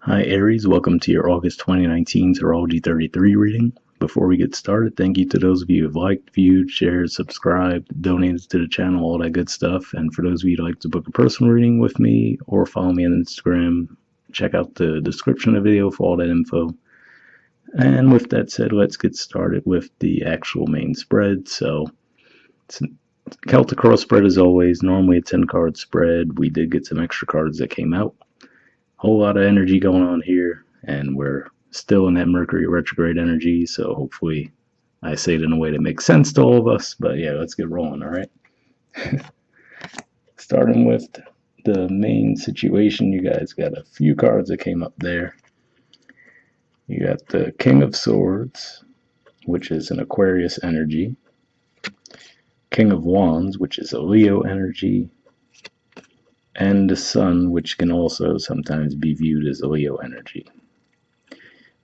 Hi Aries, welcome to your August 2019 Astrology 33 reading. Before we get started, thank you to those of you who have liked, viewed, shared, subscribed, donated to the channel, all that good stuff. And for those of you who'd like to book a personal reading with me or follow me on Instagram, check out the description of the video for all that info. And with that said, let's get started with the actual main spread. So it's Celtic Cross spread as always, normally a 10 card spread. We did get some extra cards that came out. Whole lot of energy going on here, and we're still in that Mercury retrograde energy, so hopefully I say it in a way that makes sense to all of us. But yeah, let's get rolling. All right. Starting with the main situation, you guys got a few cards that came up there. You got the King of Swords, which is an Aquarius energy. King of Wands, which is a Leo energy. And the Sun, which can also sometimes be viewed as a Leo energy.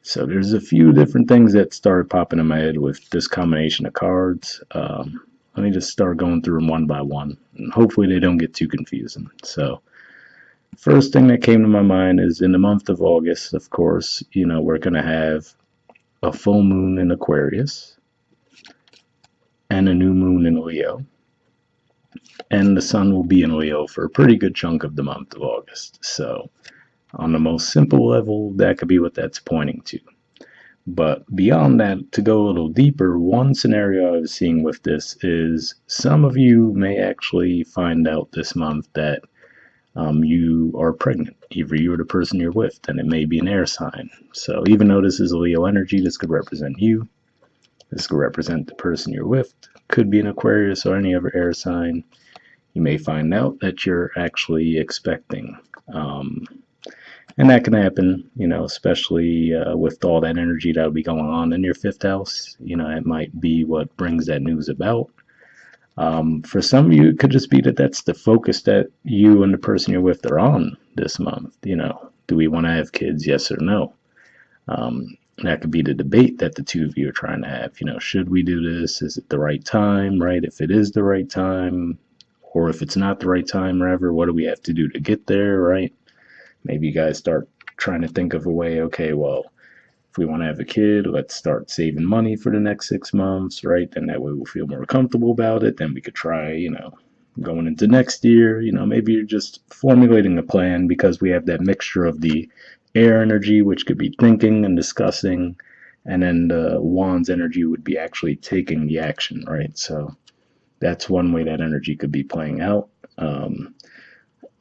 So there's a few different things that started popping in my head with this combination of cards. Let me just start going through them one by one, and hopefully they don't get too confusing. So first thing that came to my mind is in the month of August, of course, we're going to have a full moon in Aquarius and a new moon in Leo. And the sun will be in Leo for a pretty good chunk of the month of August. So on the most simple level, that could be what that's pointing to. But beyond that, to go a little deeper, one scenario I was seeing with this is some of you may actually find out this month that you are pregnant. Either you or the person you're with, and it may be an air sign. So even though this is a Leo energy, this could represent you. This could represent the person you're with. Could be an Aquarius or any other air sign. You may find out that you're actually expecting. And that can happen, especially with all that energy that'll be going on in your fifth house. It might be what brings that news about. For some of you, it could just be that that's the focus that you and the person you're with are on this month. Do we want to have kids, yes or no? That could be the debate that the two of you are trying to have. Should we do this? Is it the right time, right? If it is the right time, or if it's not the right time, whatever, what do we have to do to get there, right? Maybe you guys start trying to think of a way, okay, well, if we want to have a kid, let's start saving money for the next 6 months, right? Then that way we'll feel more comfortable about it. Then we could try, going into next year, maybe you're just formulating a plan because we have that mixture of the air energy, which could be thinking and discussing, and then the wands energy would be actually taking the action, right? So that's one way that energy could be playing out.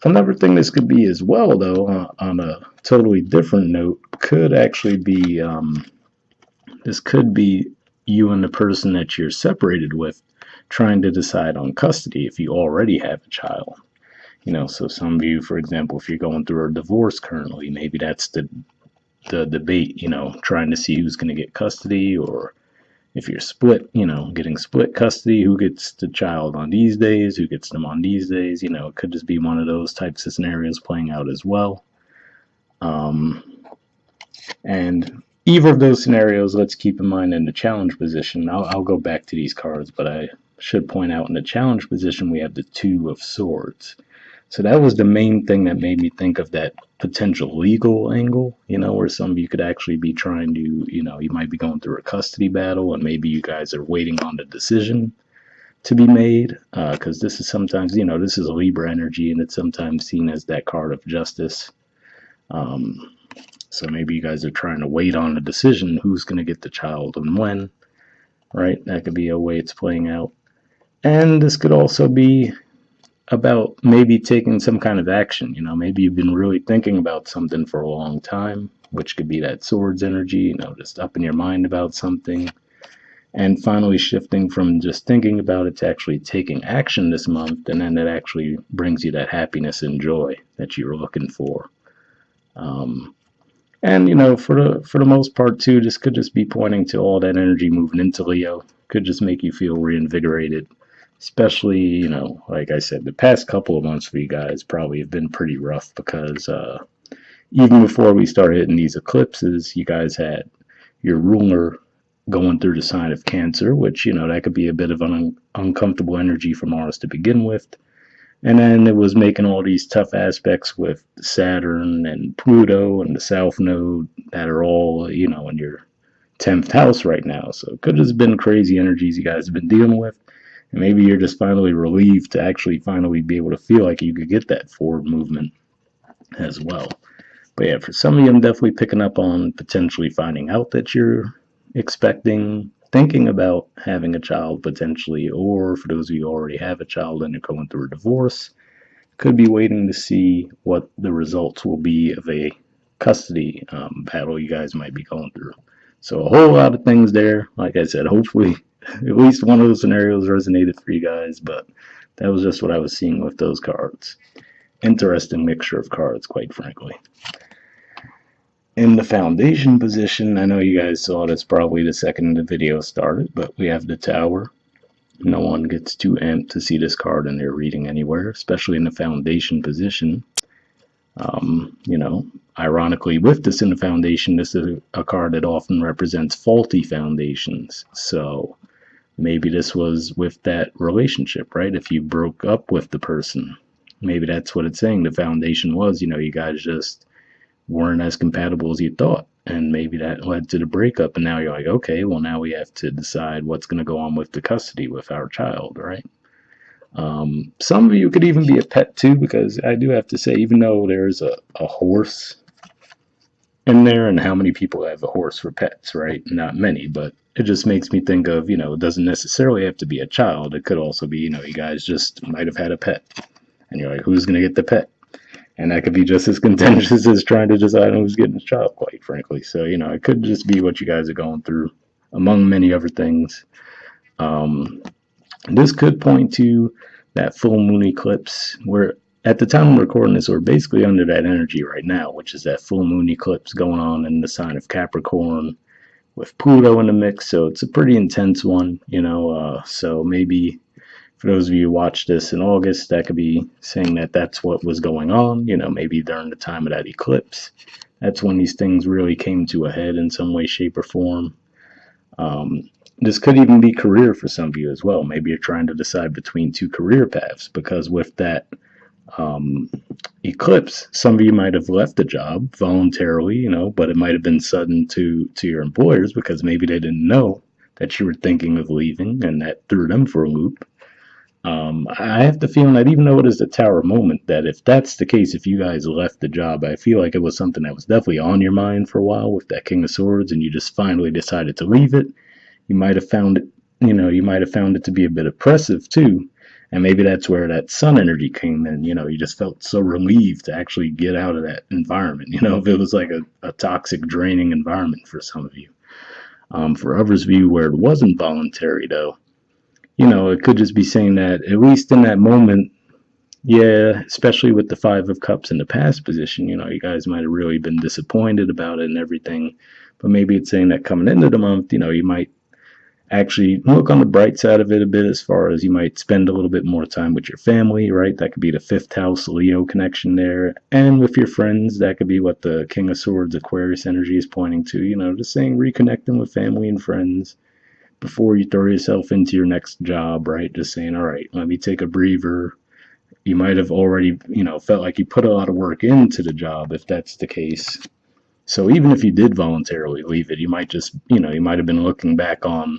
Another thing this could be as well, though, on a totally different note, could actually be this could be you and the person that you're separated with trying to decide on custody if you already have a child. So some of you, for example, if you're going through a divorce currently, maybe that's the debate, trying to see who's going to get custody, or if you're split, getting split custody, who gets the child on these days, who gets them on these days, it could just be one of those types of scenarios playing out as well. And either of those scenarios, let's keep in mind in the challenge position. I'll go back to these cards, but I should point out in the challenge position, we have the Two of Swords. So that was the main thing that made me think of that potential legal angle, where some of you could actually be trying to, you might be going through a custody battle, and maybe you guys are waiting on the decision to be made, because this is sometimes, this is a Libra energy, and it's sometimes seen as that card of justice. So maybe you guys are trying to wait on a decision, who's going to get the child and when, right? That could be a way it's playing out. And this could also be about maybe taking some kind of action. Maybe you've been really thinking about something for a long time, which could be that swords energy, just up in your mind about something, and finally shifting from just thinking about it to actually taking action this month, and then that actually brings you that happiness and joy that you were looking for. And for the most part too, this could just be pointing to all that energy moving into Leo. Could just make you feel reinvigorated. Especially, like I said, the past couple of months for you guys probably have been pretty rough because even before we started hitting these eclipses, you guys had your ruler going through the sign of Cancer, which, that could be a bit of an uncomfortable energy for Mars to begin with. And then it was making all these tough aspects with Saturn and Pluto and the South Node that are all, in your 10th house right now. So it could have been crazy energies you guys have been dealing with. And maybe you're just finally relieved to actually finally be able to feel like you could get that forward movement as well. But yeah, for some of you, I'm definitely picking up on potentially finding out that you're expecting, thinking about having a child potentially, or for those of you who already have a child and you're going through a divorce, could be waiting to see what the results will be of a custody battle you guys might be going through. So a whole lot of things there. Like I said, hopefully at least one of those scenarios resonated for you guys, but that was just what I was seeing with those cards. Interesting mixture of cards, quite frankly. In the foundation position, I know you guys saw this probably the second the video started, but we have the Tower. No one gets too amped to see this card in their reading anywhere, especially in the foundation position. Ironically, with this in the foundation, this is a card that often represents faulty foundations. So maybe this was with that relationship, right? If you broke up with the person, maybe that's what it's saying. The foundation was, you guys just weren't as compatible as you thought. And maybe that led to the breakup. And now you're like, okay, well, now we have to decide what's going to go on with the custody with our child, right? Some of you could even be a pet too, because I do have to say, even though there's a horse in there, and how many people have a horse for pets, right? Not many, but it just makes me think of, it doesn't necessarily have to be a child. It could also be, you guys just might have had a pet. And you're like, who's going to get the pet? And that could be just as contentious as trying to decide who's getting a child, quite frankly. So, it could just be what you guys are going through, among many other things. This could point to that full moon eclipse. Where at the time I'm recording this, we're basically under that energy right now, which is that full moon eclipse going on in the sign of Capricorn with Pluto in the mix. So it's a pretty intense one, so maybe for those of you who watch this in August, that could be saying that that's what was going on, maybe during the time of that eclipse. That's when these things really came to a head in some way, shape, or form. This could even be career for some of you as well. Maybe you're trying to decide between two career paths, because with that eclipse, some of you might have left the job voluntarily, but it might have been sudden to your employers because maybe they didn't know that you were thinking of leaving, and that threw them for a loop. I have the feeling that even though it is a Tower moment, that if that's the case, if you guys left the job, I feel like it was something that was definitely on your mind for a while with that King of Swords, and you just finally decided to leave it. You might have found it, you might have found it to be a bit oppressive too. And maybe that's where that sun energy came in. You just felt so relieved to actually get out of that environment. If it was like a toxic, draining environment for some of you. For others of you where it wasn't voluntary, though, it could just be saying that, at least in that moment, yeah, especially with the Five of Cups in the past position, you guys might have really been disappointed about it and everything. But maybe it's saying that coming into the month, you might actually look on the bright side of it a bit, as far as you might spend a little bit more time with your family, right? That could be the fifth house Leo connection there. And with your friends, that could be what the King of Swords Aquarius energy is pointing to, just saying reconnecting with family and friends before you throw yourself into your next job, right? Just saying, all right, let me take a breather. You might have already, felt like you put a lot of work into the job if that's the case. So even if you did voluntarily leave it, you might just, you might have been looking back on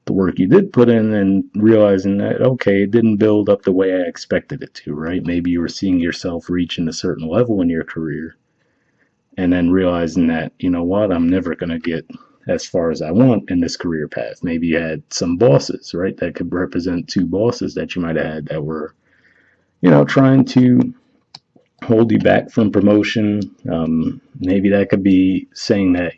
the work you did put in and realizing that, okay, it didn't build up the way I expected it to, right? Maybe you were seeing yourself reaching a certain level in your career and then realizing that, what, I'm never going to get as far as I want in this career path. Maybe you had some bosses, right? That could represent two bosses that you might have had that were, trying to hold you back from promotion. Maybe that could be saying that,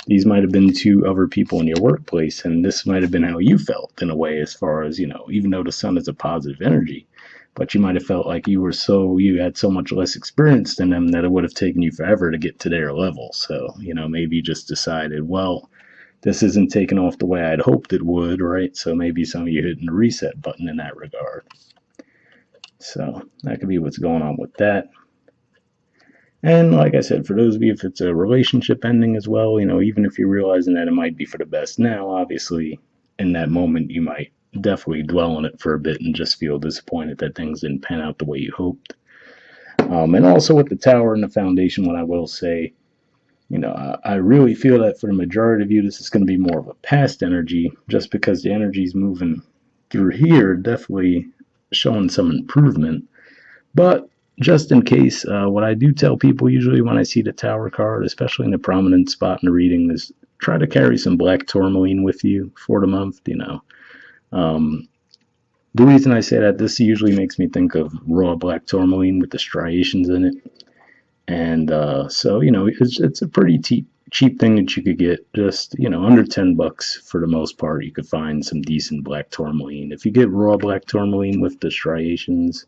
these might have been two other people in your workplace, and this might have been how you felt in a way, as far as, even though the sun is a positive energy, but you might have felt like you had so much less experience than them that it would have taken you forever to get to their level. So, maybe you just decided, well, this isn't taking off the way I'd hoped it would, right? So maybe some of you hitting the reset button in that regard. So that could be what's going on with that. And like I said, for those of you, if it's a relationship ending as well, even if you're realizing that it might be for the best now, obviously in that moment you might definitely dwell on it for a bit and just feel disappointed that things didn't pan out the way you hoped. And also with the Tower and the Foundation, what I will say, I really feel that for the majority of you, this is going to be more of a past energy, just because the energy is moving through here, definitely showing some improvement. But just in case, what I do tell people usually when I see the Tower card, especially in a prominent spot in the reading, is try to carry some black tourmaline with you for the month. Um, the reason I say that, this usually makes me think of raw black tourmaline with the striations in it. And so, it's a pretty cheap thing that you could get, just, under $10 for the most part. You could find some decent black tourmaline. If you get raw black tourmaline with the striations,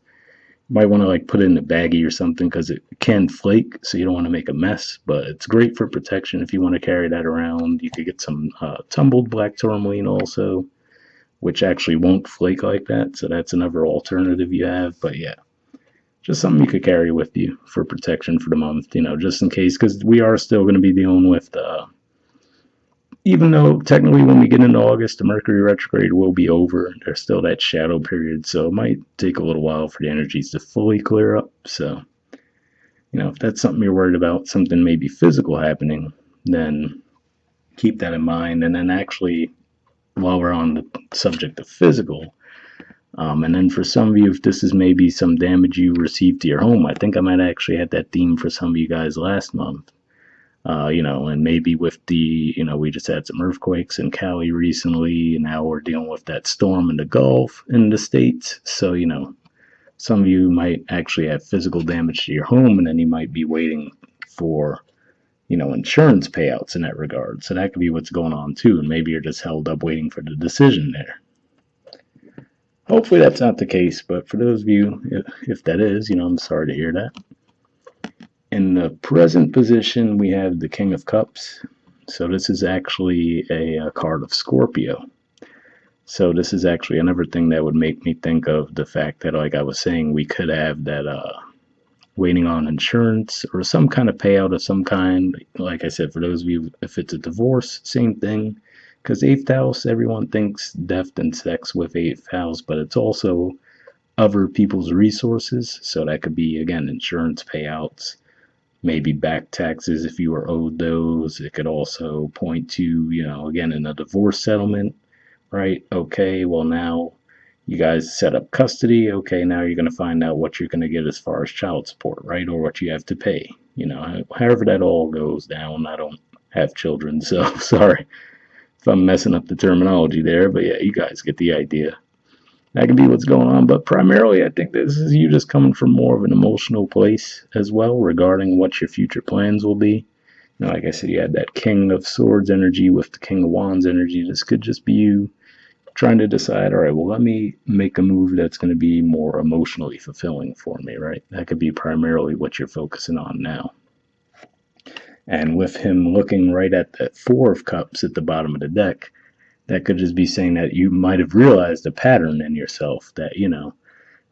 you might want to like put it in a baggie or something because it can flake, so you don't want to make a mess. But it's great for protection if you want to carry that around. You could get some tumbled black tourmaline also, which actually won't flake like that. So that's another alternative you have. But yeah, just something you could carry with you for protection for the month, just in case, because we are still going to be dealing with, even though technically when we get into August, the Mercury retrograde will be over. There's still that shadow period, so it might take a little while for the energies to fully clear up. So, if that's something you're worried about, something maybe physical happening, then keep that in mind. And then actually, while we're on the subject of physical, and then for some of you, if this is maybe some damage you received to your home, I think I might actually had that theme for some of you guys last month. And maybe with the, we just had some earthquakes in Cali recently, and now we're dealing with that storm in the Gulf in the States. So, some of you might actually have physical damage to your home, and then you might be waiting for, insurance payouts in that regard. So that could be what's going on too, and maybe you're just held up waiting for the decision there. Hopefully that's not the case, but for those of you, if that is, I'm sorry to hear that. In the present position, we have the King of Cups. So this is actually a card of Scorpio. So this is actually another thing that would make me think of the fact that, like I was saying, we could have that waiting on insurance or some kind of payout of some kind. Like I said, for those of you, if it's a divorce, same thing. Because 8th house, everyone thinks death and sex with 8th house, but it's also other people's resources. So that could be, again, insurance payouts, maybe back taxes if you were owed those. It could also point to, again, in a divorce settlement, right? Okay, well, now you guys set up custody. Okay, now you're going to find out what you're going to get as far as child support, right? Or what you have to pay. However that all goes down. I don't have children, so sorry if I'm messing up the terminology there, but yeah, you guys get the idea. That could be what's going on, but primarily I think this is you just coming from more of an emotional place as well regarding what your future plans will be. Like I said, you had that King of Swords energy with the King of Wands energy. This could just be you trying to decide, all right, well, let me make a move that's going to be more emotionally fulfilling for me, right? That could be primarily what you're focusing on now. And with him looking right at that Four of Cups at the bottom of the deck, that could just be saying that you might have realized a pattern in yourself that,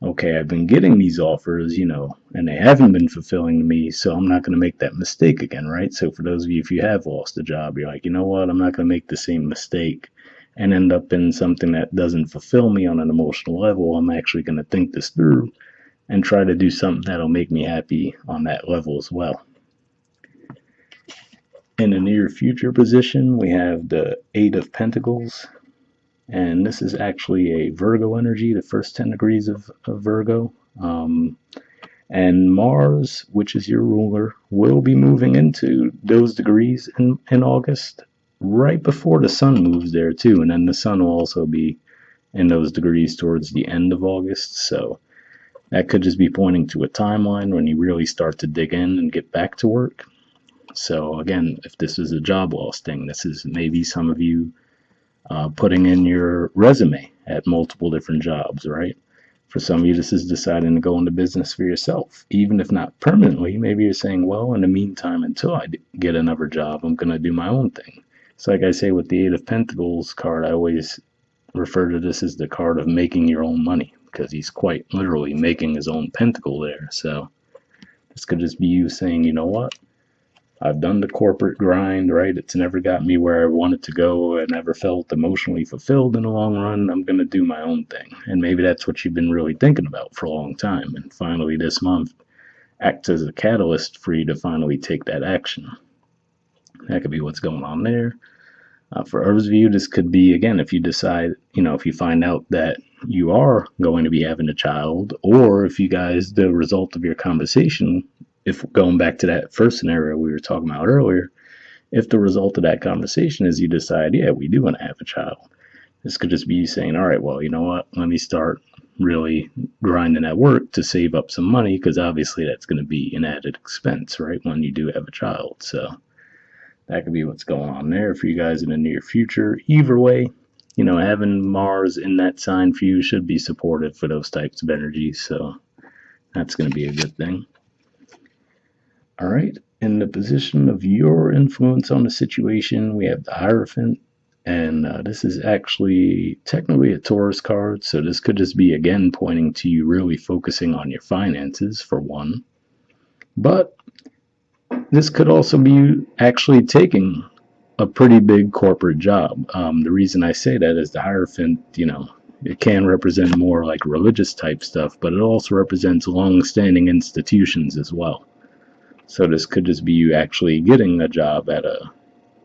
okay, I've been getting these offers, and they haven't been fulfilling me, so I'm not going to make that mistake again, right? So for those of you, if you have lost a job, you're like, you know what, I'm not going to make the same mistake and end up in something that doesn't fulfill me on an emotional level. I'm actually going to think this through and try to do something that'll make me happy on that level as well. In the near future position, we have the Eight of Pentacles, and this is actually a Virgo energy, the first 10 degrees of Virgo. And Mars, which is your ruler, will be moving into those degrees in August, right before the Sun moves there too. And then the Sun will also be in those degrees towards the end of August. So that could just be pointing to a timeline when you really start to dig in and get back to work. So again, if this is a job loss thing, this is maybe some of you putting in your resume at multiple different jobs, right? For some of you, this is deciding to go into business for yourself, even if not permanently. Maybe you're saying, well, in the meantime, until I get another job, I'm going to do my own thing. So like I say with the Eight of Pentacles card, I always refer to this as the card of making your own money, because he's quite literally making his own pentacle there. So this could just be you saying, you know what? I've done the corporate grind, right? It's never got me where I wanted to go. I never felt emotionally fulfilled in the long run. I'm going to do my own thing. And maybe that's what you've been really thinking about for a long time. And finally, this month acts as a catalyst for you to finally take that action. That could be what's going on there. For others of you, this could be, again, if you decide, if you find out that you are going to be having a child, or if you guys, the result of your conversation, if going back to that first scenario we were talking about earlier, if the result of that conversation is you decide, yeah, we do want to have a child, this could just be you saying, all right, well, you know what, let me start really grinding at work to save up some money, because obviously that's going to be an added expense, right, when you do have a child. So that could be what's going on there for you guys in the near future. Either way, having Mars in that sign for you should be supportive for those types of energies. So that's going to be a good thing. All right. In the position of your influence on the situation, we have the Hierophant. And this is actually technically a Taurus card. So this could just be, again, pointing to you really focusing on your finances, for one. But this could also be actually taking a pretty big corporate job. The reason I say that is the Hierophant, it can represent more like religious type stuff, but it also represents long-standing institutions as well. So this could just be you actually getting a job at a,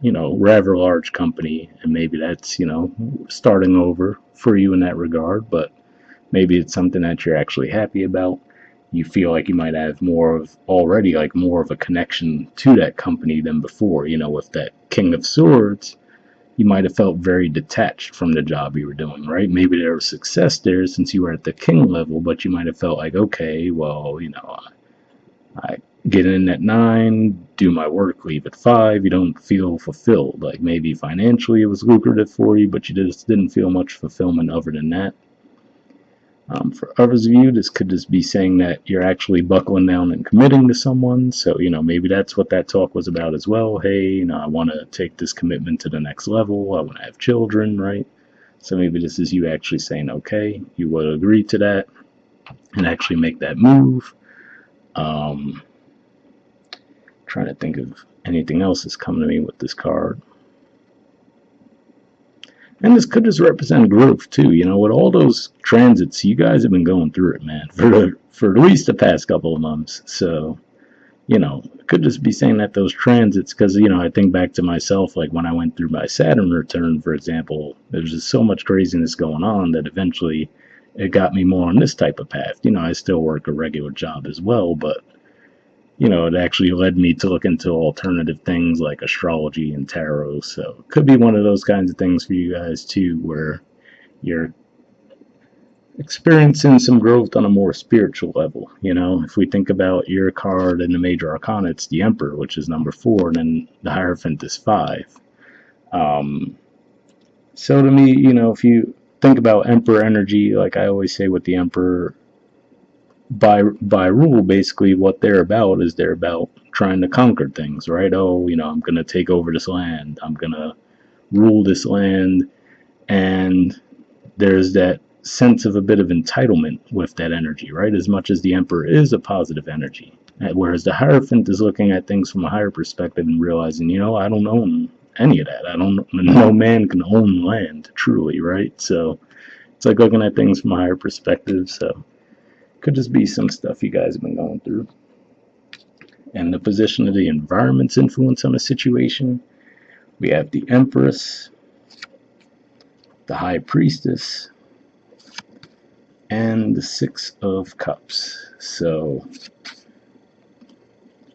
rather large company, and maybe that's, starting over for you in that regard, but maybe it's something that you're actually happy about. You feel like you might have more of a connection to that company than before. With that King of Swords, you might have felt very detached from the job you were doing, right? Maybe there was success there since you were at the king level, but you might have felt like, okay, well, I get in at 9, do my work, leave at 5. You don't feel fulfilled. Like maybe financially it was lucrative for you, but you just didn't feel much fulfillment other than that. For others of you, this could just be saying that you're actually buckling down and committing to someone. So, maybe that's what that talk was about as well. Hey, I want to take this commitment to the next level. I want to have children, right? So maybe this is you actually saying, okay, you will agree to that and actually make that move. Trying to think of anything else that's coming to me with this card. And this could just represent growth too. With all those transits, you guys have been going through it, man, for at least the past couple of months. So, it could just be saying that those transits, because, I think back to myself, like when I went through my Saturn return, for example, there's just so much craziness going on that eventually it got me more on this type of path. I still work a regular job as well, but it actually led me to look into alternative things like astrology and tarot. So it could be one of those kinds of things for you guys too, where you're experiencing some growth on a more spiritual level. If we think about your card in the major arcana, it's the Emperor, which is number 4, and then the Hierophant is 5. So to me, if you think about Emperor energy, like I always say with the Emperor, by rule, basically what they're about trying to conquer things, right? Oh, I'm going to take over this land. I'm going to rule this land. And there's that sense of a bit of entitlement with that energy, right? As much as the Emperor is a positive energy. Whereas the Hierophant is looking at things from a higher perspective and realizing, I don't own any of that. No man can own land, truly, right? So it's like looking at things from a higher perspective. So could just be some stuff you guys have been going through. And the position of the environment's influence on the situation. We have the Empress, the High Priestess, and the Six of Cups. So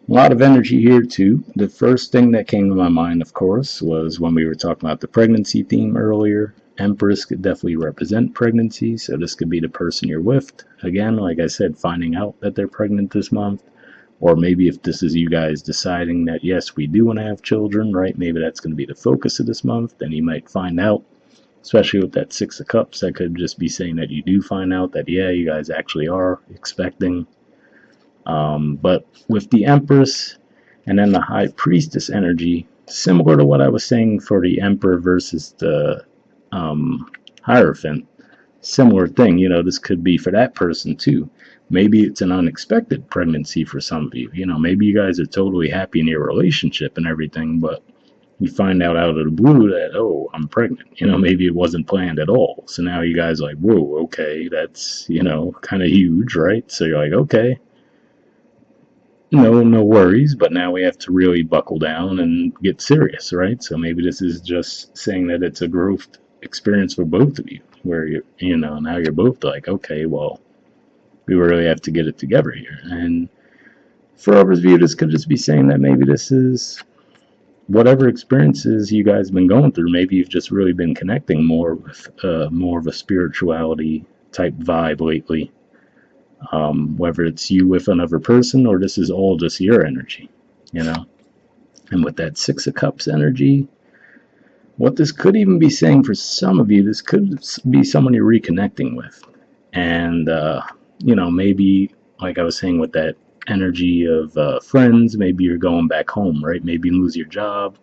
a lot of energy here too. The first thing that came to my mind, of course, was when we were talking about the pregnancy theme earlier. Empress could definitely represent pregnancy, so this could be the person you're with. Again, like I said, finding out that they're pregnant this month. Or maybe if this is you guys deciding that, yes, we do want to have children, right? Maybe that's going to be the focus of this month. Then you might find out, especially with that Six of Cups, that could just be saying that you do find out that, yeah, you guys actually are expecting. But with the Empress and then the High Priestess energy, similar to what I was saying for the Emperor versus the Hierophant, similar thing. This could be for that person too. Maybe it's an unexpected pregnancy for some of you. Maybe you guys are totally happy in your relationship and everything, but you find out of the blue that, oh, I'm pregnant. Maybe it wasn't planned at all. So now you guys are like, whoa, okay, that's, kind of huge, right? So you're like, okay, no worries, but now we have to really buckle down and get serious, right? So maybe this is just saying that it's a growth experience for both of you, where now you're both like, okay, well, we really have to get it together here. And for others of you, this could just be saying that maybe this is whatever experiences you guys have been going through. Maybe you've just really been connecting more with more of a spirituality type vibe lately. Whether it's you with another person or this is all just your energy, And with that Six of Cups energy, what this could even be saying for some of you, this could be someone you're reconnecting with. And, maybe, like I was saying, with that energy of friends, maybe you're going back home, right? Maybe you lose your job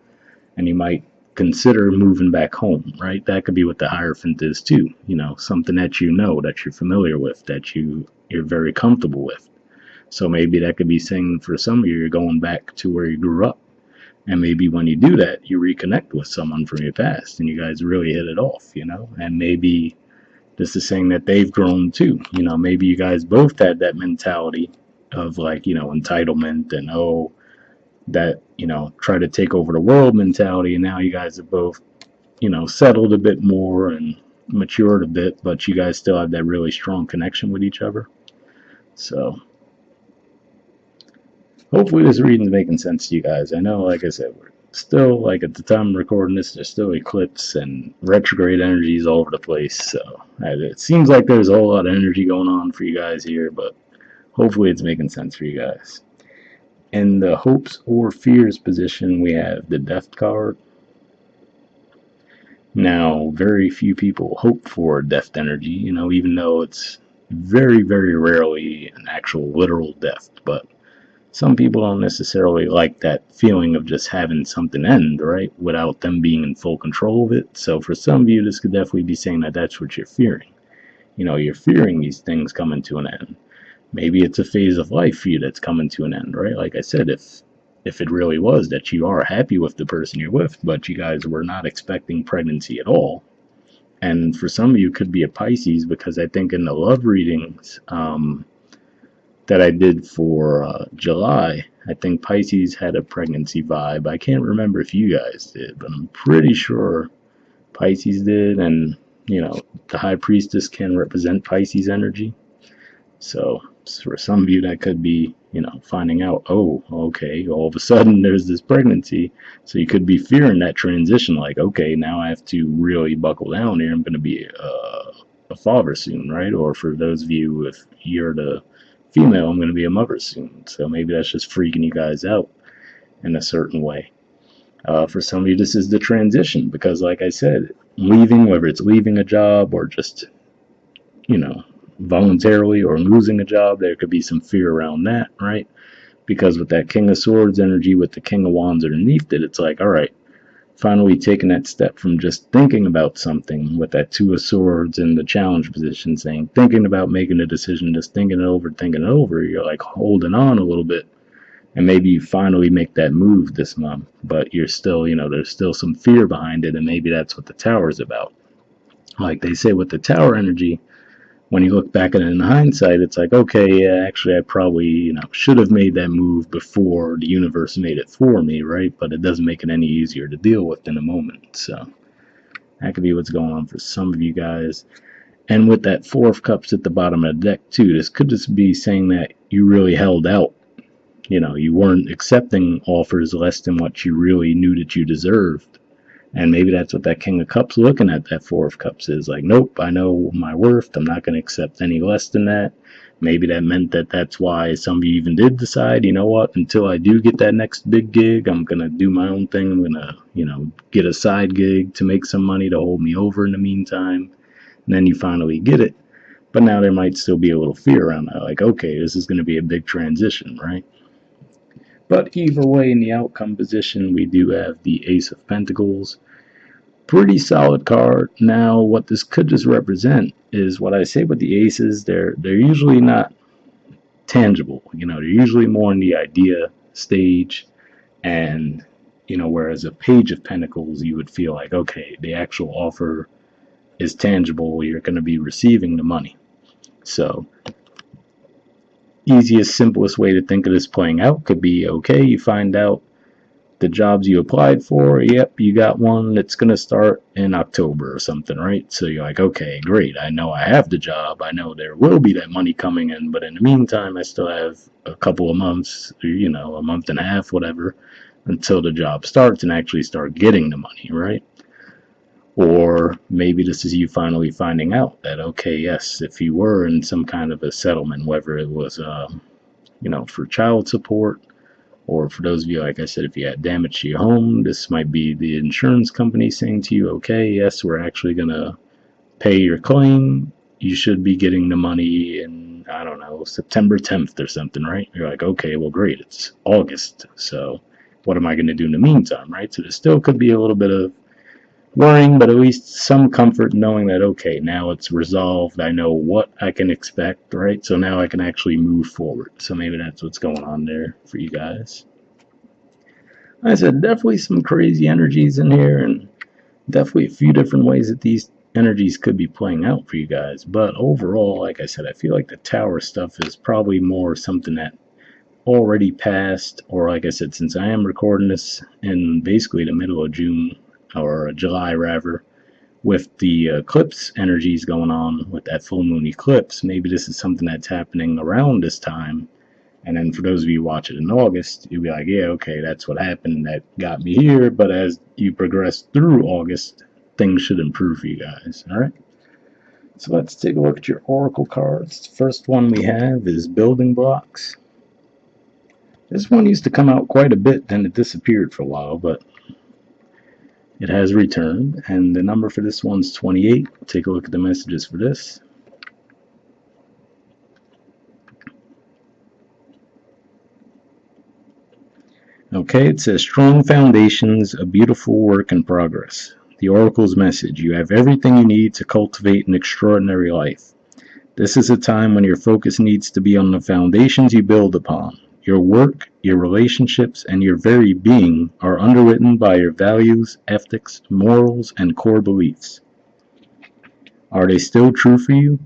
and you might consider moving back home, right? That could be what the Hierophant is too. Something that that you're familiar with, that you're very comfortable with. So maybe that could be saying for some of you, you're going back to where you grew up. And maybe when you do that, you reconnect with someone from your past and you guys really hit it off, And maybe this is saying that they've grown too. Maybe you guys both had that mentality of like, entitlement and, oh, that, try to take over the world mentality. And now you guys have both, settled a bit more and matured a bit, but you guys still have that really strong connection with each other. So hopefully this reading's making sense to you guys. I know, like I said, we're still, like at the time of recording this, there's still eclipse and retrograde energies all over the place. So it seems like there's a whole lot of energy going on for you guys here, but hopefully it's making sense for you guys. In the hopes or fears position, we have the Death card. Now, very few people hope for death energy, even though it's very, very rarely an actual literal death. But some people don't necessarily like that feeling of just having something end, right, without them being in full control of it. So for some of you, this could definitely be saying that that's what you're fearing. You're fearing these things coming to an end. Maybe it's a phase of life for you that's coming to an end, right? Like I said, if it really was that you are happy with the person you're with, but you guys were not expecting pregnancy at all. And for some of you, it could be a Pisces, because I think in the love readings that I did for July, I think Pisces had a pregnancy vibe. I can't remember if you guys did, but I'm pretty sure Pisces did. And, the High Priestess can represent Pisces energy. So for some of you, that could be, finding out, oh, okay, all of a sudden there's this pregnancy. So you could be fearing that transition, like, okay, now I have to really buckle down here. I'm going to be a father soon, right? Or for those of you, if you're the female, I'm going to be a mother soon. So maybe that's just freaking you guys out in a certain way. For some of you, this is the transition, because like I said, leaving, whether it's leaving a job or just, voluntarily or losing a job, there could be some fear around that, right? Because with that King of Swords energy, with the King of Wands underneath it, it's like, all right, finally taking that step from just thinking about something with that Two of Swords in the challenge position, saying, thinking about making a decision, just thinking it over, you're like holding on a little bit. And maybe you finally make that move this month, but you're still, there's still some fear behind it, and maybe that's what the Tower is about. Like they say with the Tower energy, when you look back at it in hindsight, it's like, okay, yeah, actually I probably, should have made that move before the universe made it for me, right? But it doesn't make it any easier to deal with in a moment. So that could be what's going on for some of you guys. And with that Four of Cups at the bottom of the deck too, this could just be saying that you really held out. You weren't accepting offers less than what you really knew that you deserved. And maybe that's what that King of Cups looking at that Four of Cups is like, nope, I know my worth. I'm not going to accept any less than that. Maybe that meant that that's why some of you even did decide, you know what, until I do get that next big gig, I'm going to do my own thing. I'm going to, get a side gig to make some money to hold me over in the meantime. And then you finally get it. But now there might still be a little fear around that. Like, okay, this is going to be a big transition, right? But either way, in the outcome position, we do have the Ace of Pentacles. Pretty solid card. Now, what this could just represent is what I say with the aces. They're usually not tangible. They're usually more in the idea stage, and whereas a Page of Pentacles, you would feel like, okay, the actual offer is tangible, you're going to be receiving the money. So easiest, simplest way to think of this playing out could be, okay, you find out the jobs you applied for, yep, you got one that's going to start in October or something, right? So you're like, okay, great, I know I have the job, I know there will be that money coming in, but in the meantime, I still have a couple of months, a month and a half, whatever, until the job starts and actually start getting the money, right? Or maybe this is you finally finding out that, okay, yes, if you were in some kind of a settlement, whether it was, for child support, or for those of you, like I said, if you had damage to your home, this might be the insurance company saying to you, okay, yes, we're actually going to pay your claim. You should be getting the money in, I don't know, September 10th or something, right? You're like, okay, well, great, it's August. So what am I going to do in the meantime, right? So there still could be a little bit of worrying, but at least some comfort knowing that, okay, now it's resolved. I know what I can expect, right? So now I can actually move forward. So maybe that's what's going on there for you guys. Like I said, definitely some crazy energies in here, and definitely a few different ways that these energies could be playing out for you guys. But overall, like I said, I feel like the tower stuff is probably more something that already passed, or like I said, since I am recording this in basically the middle of June, or July rather, with the eclipse energies going on with that full moon eclipse, maybe this is something that's happening around this time. And then for those of you who watch it in August, you'll be like, yeah, okay, that's what happened. That got me here. But as you progress through August, things should improve for you guys. All right. So let's take a look at your oracle cards. The first one we have is building blocks. This one used to come out quite a bit, then it disappeared for a while, but it has returned. And the number for this one's 28. Take a look at the messages for this. Okay, it says strong foundations, a beautiful work in progress. The Oracle's message: you have everything you need to cultivate an extraordinary life. This is a time when your focus needs to be on the foundations you build upon. Your work, your relationships, and your very being are underwritten by your values, ethics, morals, and core beliefs. Are they still true for you?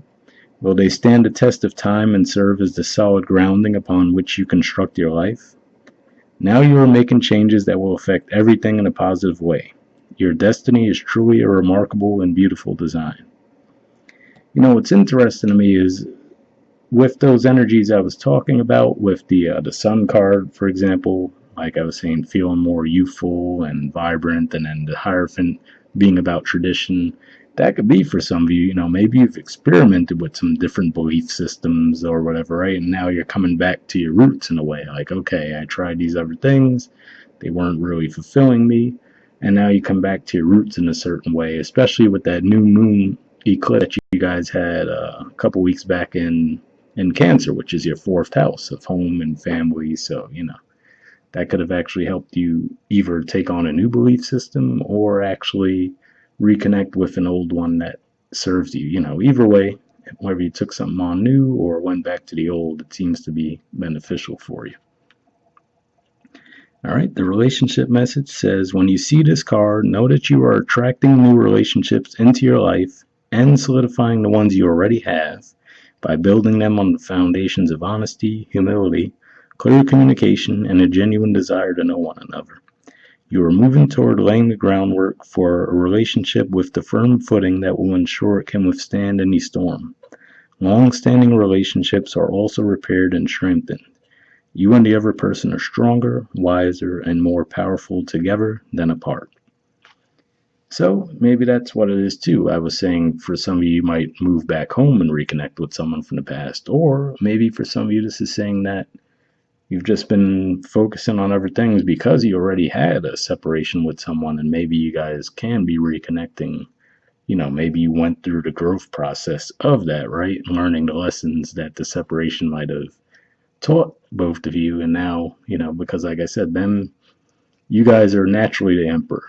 Will they stand the test of time and serve as the solid grounding upon which you construct your life? Now you are making changes that will affect everything in a positive way. Your destiny is truly a remarkable and beautiful design. What's interesting to me is with those energies I was talking about, with the Sun card, for example, like I was saying, feeling more youthful and vibrant, and then the Hierophant being about tradition. That could be for some of you, maybe you've experimented with some different belief systems or whatever, right? And now you're coming back to your roots in a way, like, okay, I tried these other things, they weren't really fulfilling me, and now you come back to your roots in a certain way, especially with that new moon eclipse that you guys had a couple weeks back in Cancer, which is your fourth house of home and family. So, that could have actually helped you either take on a new belief system or actually reconnect with an old one that serves you. Either way, whether you took something on new or went back to the old, it seems to be beneficial for you. All right, the relationship message says, when you see this card, know that you are attracting new relationships into your life and solidifying the ones you already have by building them on the foundations of honesty, humility, clear communication, and a genuine desire to know one another. You are moving toward laying the groundwork for a relationship with the firm footing that will ensure it can withstand any storm. Long-standing relationships are also repaired and strengthened. You and the other person are stronger, wiser, and more powerful together than apart. So maybe that's what it is too. I was saying for some of you, you might move back home and reconnect with someone from the past. Or maybe for some of you, this is saying that you've just been focusing on other things because you already had a separation with someone, and maybe you guys can be reconnecting. Maybe you went through the growth process of that, right? Learning the lessons that the separation might have taught both of you. And now, because like I said, you guys are naturally the emperor.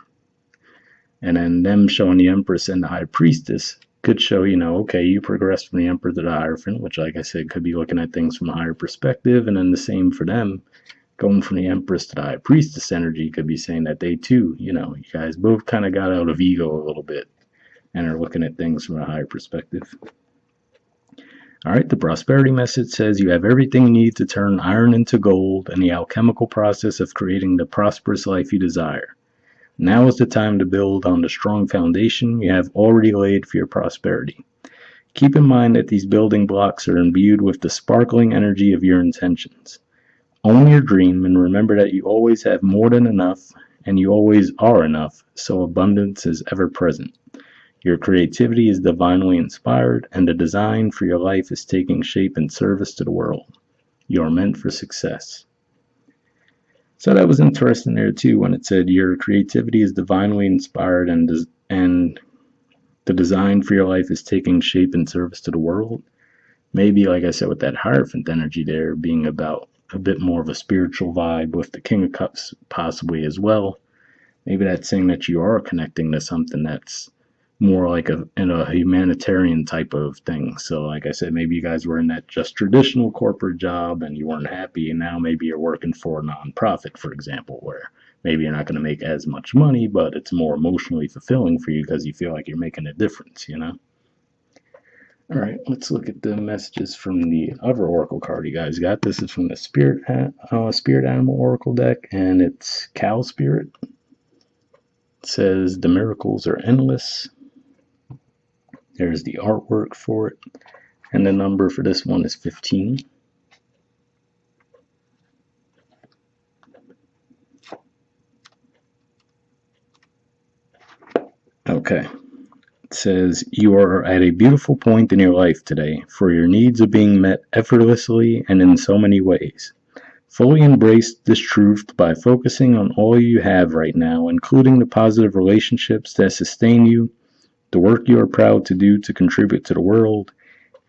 And then them showing the empress and the high priestess, Could show, okay, you progressed from the Emperor to the Hierophant, which, like I said, could be looking at things from a higher perspective. And then the same for them, going from the Empress to the High Priestess energy could be saying that they too, you guys both kind of got out of ego a little bit and are looking at things from a higher perspective. All right, the prosperity message says you have everything you need to turn iron into gold and the alchemical process of creating the prosperous life you desire. Now is the time to build on the strong foundation you have already laid for your prosperity. Keep in mind that these building blocks are imbued with the sparkling energy of your intentions. Own your dream and remember that you always have more than enough and you always are enough, so abundance is ever present. Your creativity is divinely inspired, and the design for your life is taking shape in service to the world. You are meant for success. So that was interesting there too when it said your creativity is divinely inspired and the design for your life is taking shape in service to the world. Maybe, like I said, with that Hierophant energy there being about a bit more of a spiritual vibe with the King of Cups possibly as well. Maybe that's saying that you are connecting to something that's more like in a humanitarian type of thing. So, like I said, maybe you guys were in that just traditional corporate job and you weren't happy, and now maybe you're working for a nonprofit, for example, where maybe you're not going to make as much money, but it's more emotionally fulfilling for you because you feel like you're making a difference. All right, let's look at the messages from the other oracle card you guys got. This is from the Spirit Animal Oracle deck, and it's Cow Spirit. It says the miracles are endless. There's the artwork for it, and the number for this one is 15. Okay. It says, you are at a beautiful point in your life today, for your needs are being met effortlessly and in so many ways. Fully embrace this truth by focusing on all you have right now, including the positive relationships that sustain you, the work you are proud to do to contribute to the world,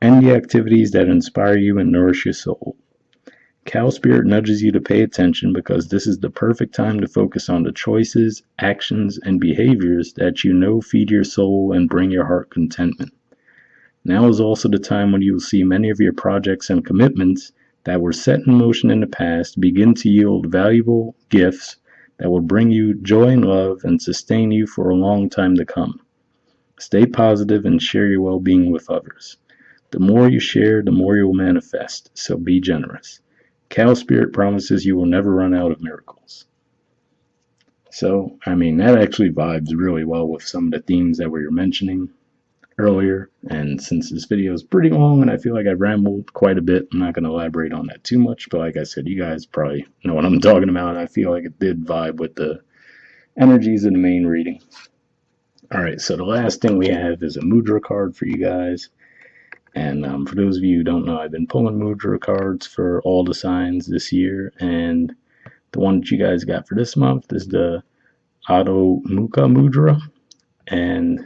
and the activities that inspire you and nourish your soul. Cow Spirit nudges you to pay attention because this is the perfect time to focus on the choices, actions, and behaviors that you know feed your soul and bring your heart contentment. Now is also the time when you will see many of your projects and commitments that were set in motion in the past begin to yield valuable gifts that will bring you joy and love and sustain you for a long time to come. Stay positive and share your well-being with others. The more you share, the more you will manifest, so be generous. Cow Spirit promises you will never run out of miracles. So, that actually vibes really well with some of the themes that we were mentioning earlier. And since this video is pretty long and I feel like I rambled quite a bit, I'm not going to elaborate on that too much. But like I said, you guys probably know what I'm talking about. I feel like it did vibe with the energies in the main reading. All right, so the last thing we have is a Mudra card for you guys. And for those of you who don't know, I've been pulling Mudra cards for all the signs this year, and the one that you guys got for this month is the Adhomukha Mudra. And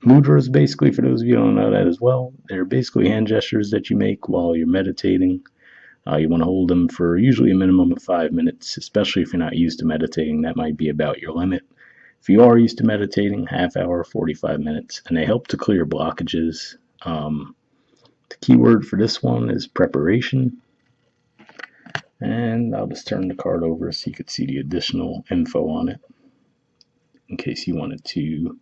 Mudra is basically, for those of you who don't know that as well, they're basically hand gestures that you make while you're meditating. You want to hold them for usually a minimum of 5 minutes, especially if you're not used to meditating. That might be about your limit. If you are used to meditating, half hour, 45 minutes, and they help to clear blockages. The keyword for this one is preparation. And I'll just turn the card over so you could see the additional info on it in case you wanted to.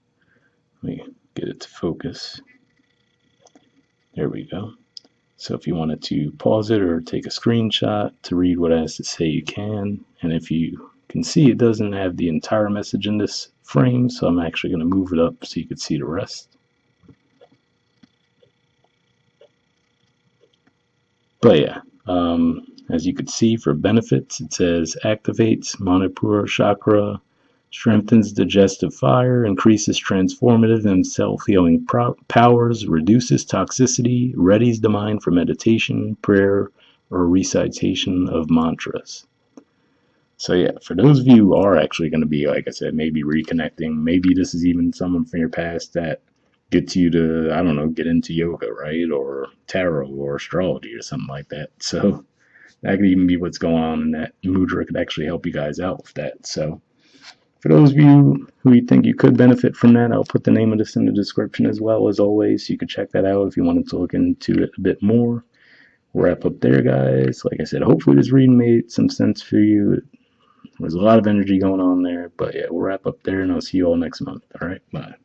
Let me get it to focus. There we go. So if you wanted to pause it or take a screenshot to read what it has to say, you can. And if you can see, it doesn't have the entire message in this frame, so I'm actually going to move it up so you can see the rest. But yeah, as you can see, for benefits, it says activates Manipura chakra, strengthens digestive fire, increases transformative and self-healing powers, reduces toxicity, readies the mind for meditation, prayer, or recitation of mantras. So yeah, for those of you who are actually going to be, like I said, maybe reconnecting, maybe this is even someone from your past that gets you to, I don't know, get into yoga, right? Or tarot or astrology or something like that. So that could even be what's going on, and that Mudra could actually help you guys out with that. So For those of you who you think you could benefit from that, I'll put the name of this in the description as well as always. You could check that out if you wanted to look into it a bit more. We'll wrap up there, guys. Like I said, hopefully this reading made some sense for you. There's a lot of energy going on there, but yeah, we'll wrap up there and I'll see you all next month. All right, bye.